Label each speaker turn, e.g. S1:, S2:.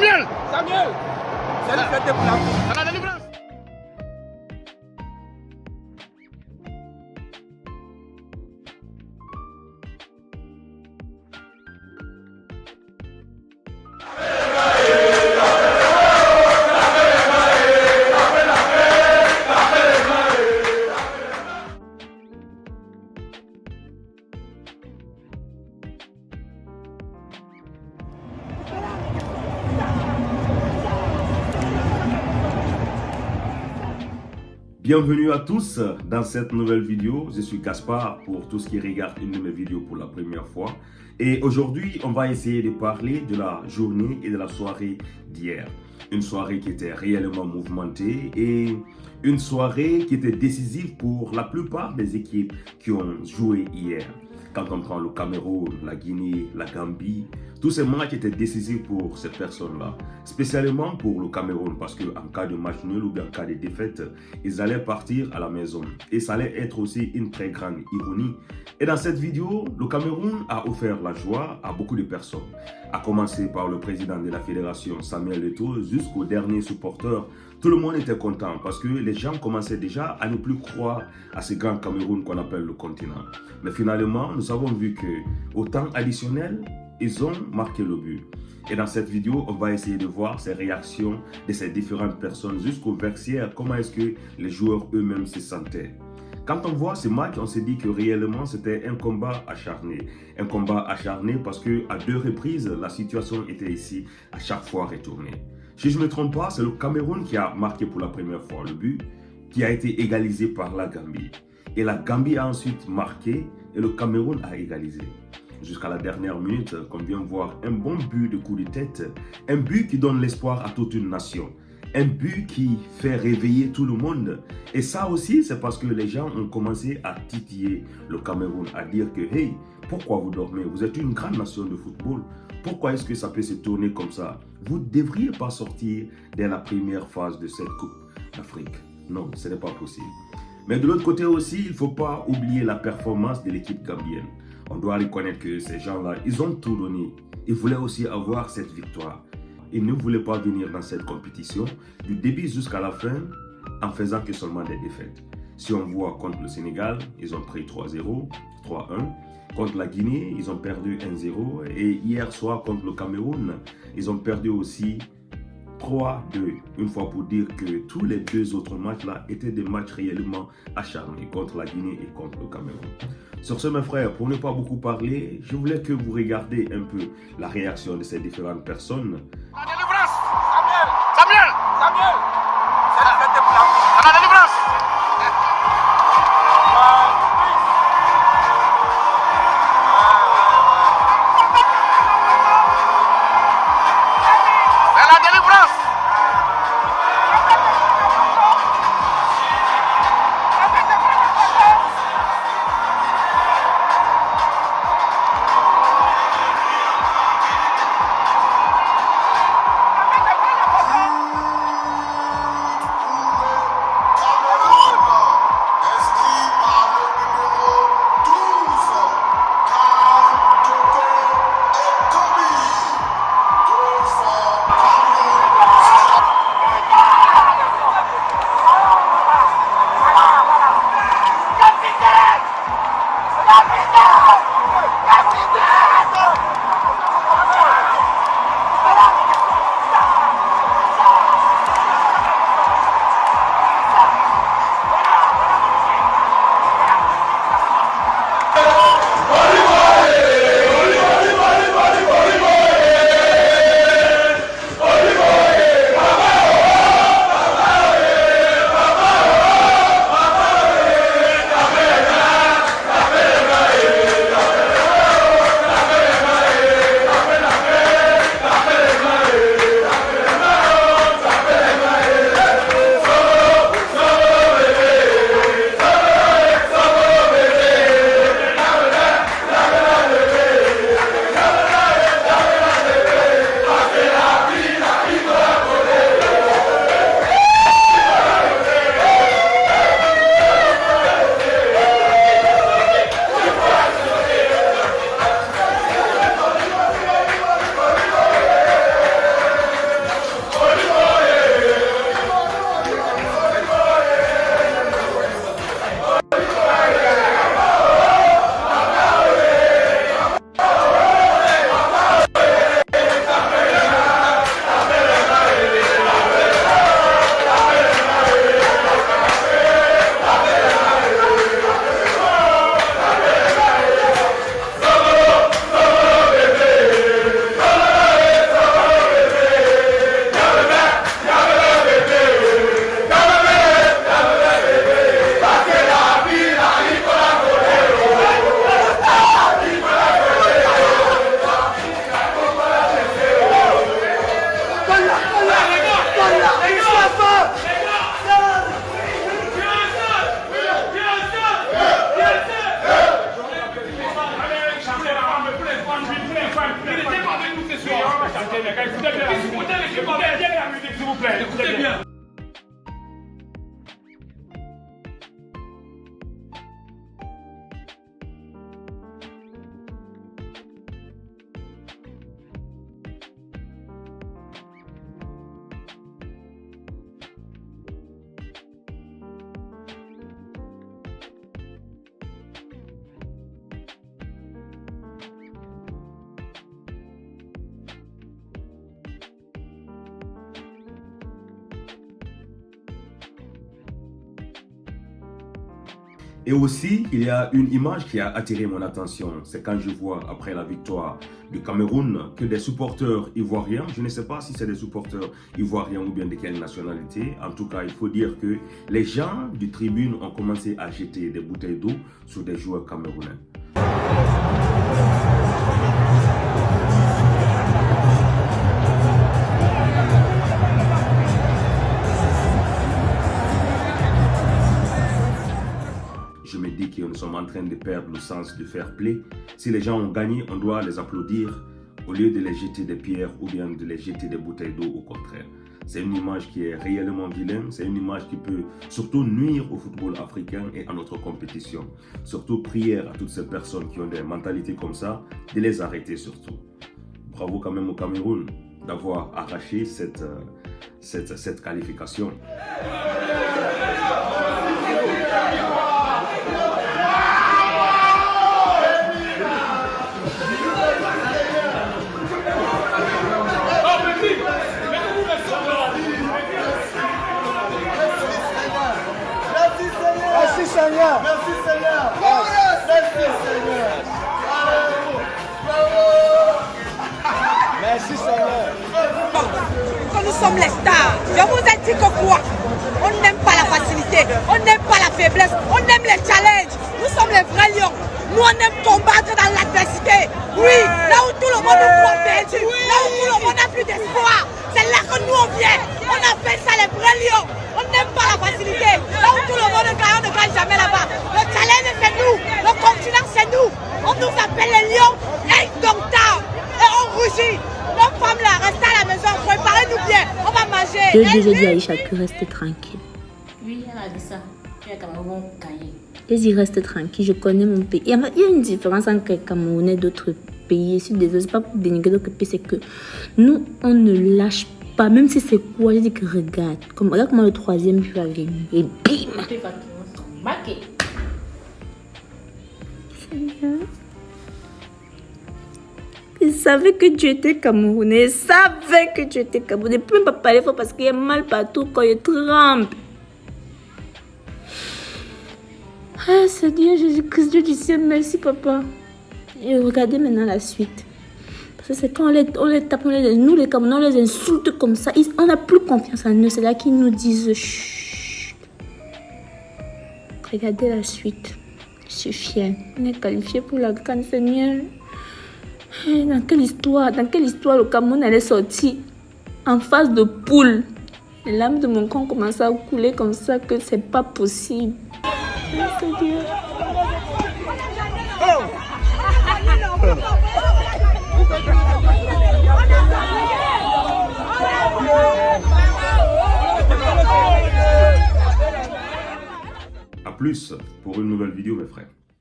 S1: Samuel!
S2: Samuel! C'est la fête pour l'Afrique.
S1: C'est la délivrance!
S3: Bienvenue à tous dans cette nouvelle vidéo. Je suis Gaspard pour tous qui regardent une de mes vidéos pour la première fois. Et aujourd'hui, on va essayer de parler de la journée et de la soirée d'hier. Une soirée qui était réellement mouvementée et une soirée qui était décisive pour la plupart des équipes qui ont joué hier. Quand on prend le Cameroun, la Guinée, la Gambie, tous ces matchs étaient décisifs pour ces personnes-là. Spécialement pour le Cameroun, parce qu'en cas de match nul ou bien en cas de défaite, ils allaient partir à la maison. Et ça allait être aussi une très grande ironie. Et dans cette vidéo, le Cameroun a offert la joie à beaucoup de personnes. À commencer par le président de la fédération, Samuel Eto'o, jusqu'au dernier supporter. Tout le monde était content parce que les gens commençaient déjà à ne plus croire à ce grand Cameroun qu'on appelle le continent. Mais finalement, nous avons vu qu'au temps additionnel, ils ont marqué le but. Et dans cette vidéo, on va essayer de voir ces réactions de ces différentes personnes jusqu'au vestiaire, comment est-ce que les joueurs eux-mêmes se sentaient. Quand on voit ce match, on se dit que réellement c'était un combat acharné. Un combat acharné parce qu'à deux reprises, la situation était ici à chaque fois retournée. Si je ne me trompe pas, c'est le Cameroun qui a marqué pour la première fois le but, qui a été égalisé par la Gambie. Et la Gambie a ensuite marqué et le Cameroun a égalisé. Jusqu'à la dernière minute, qu'on vient voir un bon but de coup de tête, un but qui donne l'espoir à toute une nation. Un but qui fait réveiller tout le monde. Et ça aussi, c'est parce que les gens ont commencé à titiller le Cameroun, à dire que, hey, pourquoi vous dormez? Vous êtes une grande nation de football. Pourquoi est-ce que ça peut se tourner comme ça? Vous ne devriez pas sortir dès la première phase de cette Coupe d'Afrique. Non, ce n'est pas possible. Mais de l'autre côté aussi, il ne faut pas oublier la performance de l'équipe gambienne. On doit reconnaître que ces gens-là, ils ont tout donné. Ils voulaient aussi avoir cette victoire. Ils ne voulaient pas venir dans cette compétition du début jusqu'à la fin en faisant que seulement des défaites. Si on voit contre le Sénégal, ils ont pris 3-0, 3-1. Contre la Guinée, ils ont perdu 1-0. Et hier soir, contre le Cameroun, ils ont perdu aussi 3-2. Une fois pour dire que tous les deux autres matchs-là étaient des matchs réellement acharnés contre la Guinée et contre le Cameroun. Sur ce, mes frères, pour ne pas beaucoup parler, je voulais que vous regardiez un peu la réaction de ces différentes personnes.
S1: La délivrance!
S2: Samuel!
S1: Samuel!
S2: Samuel! C'est la fête pour l'Afrique.
S1: C'est la délivrance! C'est la délivrance!
S2: chanter, les gars. Écoutez bien. Écoutez bien la musique, s'il vous plaît. Écoutez bien.
S3: Et aussi, il y a une image qui a attiré mon attention. C'est quand je vois, après la victoire du Cameroun, que des supporters ivoiriens, je ne sais pas si c'est des supporters ivoiriens ou bien de quelle nationalité, en tout cas, il faut dire que les gens du tribune ont commencé à jeter des bouteilles d'eau sur des joueurs camerounais. Je me dis que nous sommes en train de perdre le sens du fair play. Si les gens ont gagné, on doit les applaudir au lieu de les jeter des pierres ou bien de les jeter des bouteilles d'eau au contraire. C'est une image qui est réellement vilaine, c'est une image qui peut surtout nuire au football africain et à notre compétition. Surtout prière à toutes ces personnes qui ont des mentalités comme ça, de les arrêter surtout. Bravo quand même au Cameroun d'avoir arraché cette qualification.
S4: Merci Seigneur. Merci Seigneur. Merci Seigneur. Merci Seigneur.
S5: Quand nous sommes les stars, je vous ai dit que quoi? On n'aime pas la facilité, on n'aime pas la faiblesse, on aime les challenges. Nous sommes les vrais lions. Nous on aime combattre dans l'adversité. Oui, là où tout le monde nous croit perdu, là où tout le monde n'a plus d'espoir, c'est là que nous on vient. On appelle ça les vrais lions. On n'aime pas la facilité. Là où tout le monde gagne, on ne gagne jamais là-bas. Le challenge c'est nous, le continent c'est nous. On nous appelle les lions indomptables. Et on rougit. Nos femmes là, restez à la maison, préparez-nous bien. On va manger.
S6: Je dis à Aïcha que reste tranquille.
S7: Oui, elle a dit ça. Les Camerounais vont gagner.
S6: Vas-y, reste tranquille, je connais mon pays. Il y a une différence entre les Camerounais et d'autres pays. Je suis désolée, c'est pas pour dénigrer d'autres pays, c'est que nous, on ne lâche pas. Même si c'est quoi, je dis que regarde comment le troisième but va venir. Et bim!
S7: Les Camerounais sont marqués.
S6: Seigneur. Il savait que tu étais Camerounais. Il savait que tu étais Camerounais. Il ne peut même pas parler fort parce qu'il y a mal partout quand il tremble. Ah, Seigneur Jésus-Christ, Dieu du ciel, merci papa. Et regardez maintenant la suite. Parce que c'est quand on les tape, nous les Camerounais, on les insulte comme ça. On n'a plus confiance en eux. C'est là qu'ils nous disent chut. Regardez la suite. Je suis fière. On est qualifié pour la CAN, Seigneur. Dans quelle histoire le Cameroun allait sortir en face de poule? Les larmes de mon corps commencent à couler comme ça que c'est pas possible. Dieu.
S3: A plus pour une nouvelle vidéo mes frères.